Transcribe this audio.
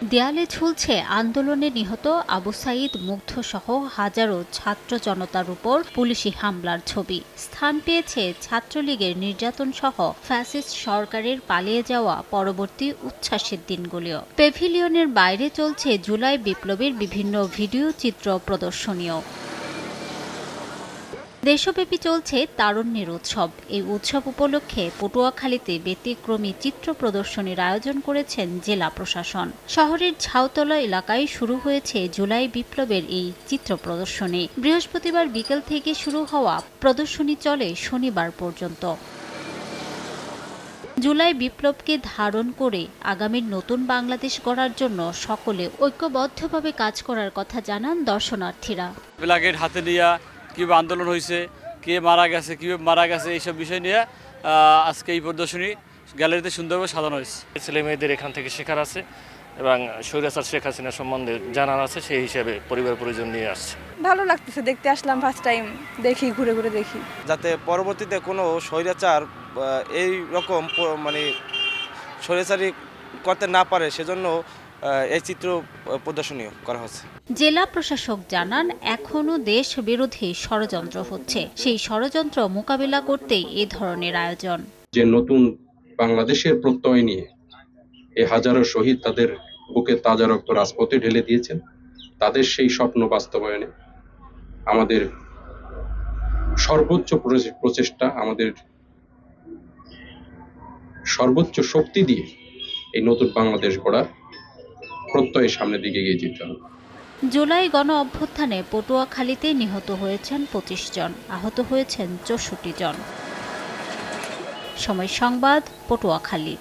দেয়ালে ঝুলছে আন্দোলনে নিহত আবু সাঈদ মুগ্ধ সহ হাজারো ছাত্র জনতার উপর পুলিশি হামলার ছবি। স্থান পেয়েছে ছাত্রলীগের নির্যাতন সহ ফ্যাসিস্ট সরকারের পালিয়ে যাওয়া পরবর্তী উচ্ছ্বাসের দিনগুলিও। প্যাভিলিয়নের বাইরে চলছে জুলাই বিপ্লবের বিভিন্ন ভিডিও চিত্র প্রদর্শনীয়। দেশব্যাপী চলছে তারুণ্যের উৎসব। এই উৎসব উপলক্ষে পটুয়াখালীতে ব্যতিক্রমী চিত্র প্রদর্শনীর আয়োজন করেছেন জেলা প্রশাসন। শহরের ঝাউতলা এলাকায় শুরু হয়েছে জুলাই বিপ্লবের এই চিত্র প্রদর্শনী। বৃহস্পতিবার বিকেল থেকে শুরু হওয়া প্রদর্শনী চলে শনিবার পর্যন্ত। জুলাই বিপ্লবকে ধারণ করে আগামীর নতুন বাংলাদেশ গড়ার জন্য সকলে ঐক্যবদ্ধভাবে কাজ করার কথা জানান দর্শনার্থীরা। প্লাকেট হাতে নিয়ে কীভাবে আন্দোলন হয়েছে, কে মারা গেছে, কীভাবে মারা গেছে, এইসব বিষয় নিয়ে আজকে এই প্রদর্শনী গ্যালারিতে সুন্দরভাবে সাজানো হয়েছে। ছেলে মেয়েদের এখান থেকে শেখার আছে এবং স্বৈরাচার শেখ হাসিনা সম্বন্ধে জানার আছে, সেই হিসেবে পরিবার পরিজন নিয়ে আসছে। ভালো লাগতেছে, দেখতে আসলাম ফার্স্ট টাইম, দেখি ঘুরে ঘুরে দেখি, যাতে পরবর্তীতে কোনো স্বৈরাচার এই রকম মানে স্বৈরাচারী করতে না পারে, সেজন্য এই চিত্র প্রদর্শনী করা হচ্ছে। জেলা প্রশাসক জানান, এখনও দেশ বিরোধী ষড়যন্ত্র হচ্ছে। সেই ষড়যন্ত্র মোকাবিলা করতেই এ ধরনের আয়োজন। যে নতুন বাংলাদেশের প্রত্যয় নিয়ে এই হাজারো শহীদ তাদের বুকে তাজা রক্ত রাজপথে ঢেলে দিয়েছেন, তাদের সেই স্বপ্ন বাস্তবায়নে আমাদের সর্বোচ্চ প্রচেষ্টা, আমাদের সর্বোচ্চ শক্তি দিয়ে এই নতুন বাংলাদেশ গড়ার প্রত্যয়ের সামনের দিকে এগিয়ে যেতে হবে। জুলাই গণ অভ্যুত্থানে পটুয়াখালীতে নিহত হয়েছেন ২৫ জন, আহত হয়েছেন ৬৪ জন। সময় সংবাদ, পটুয়াখালী।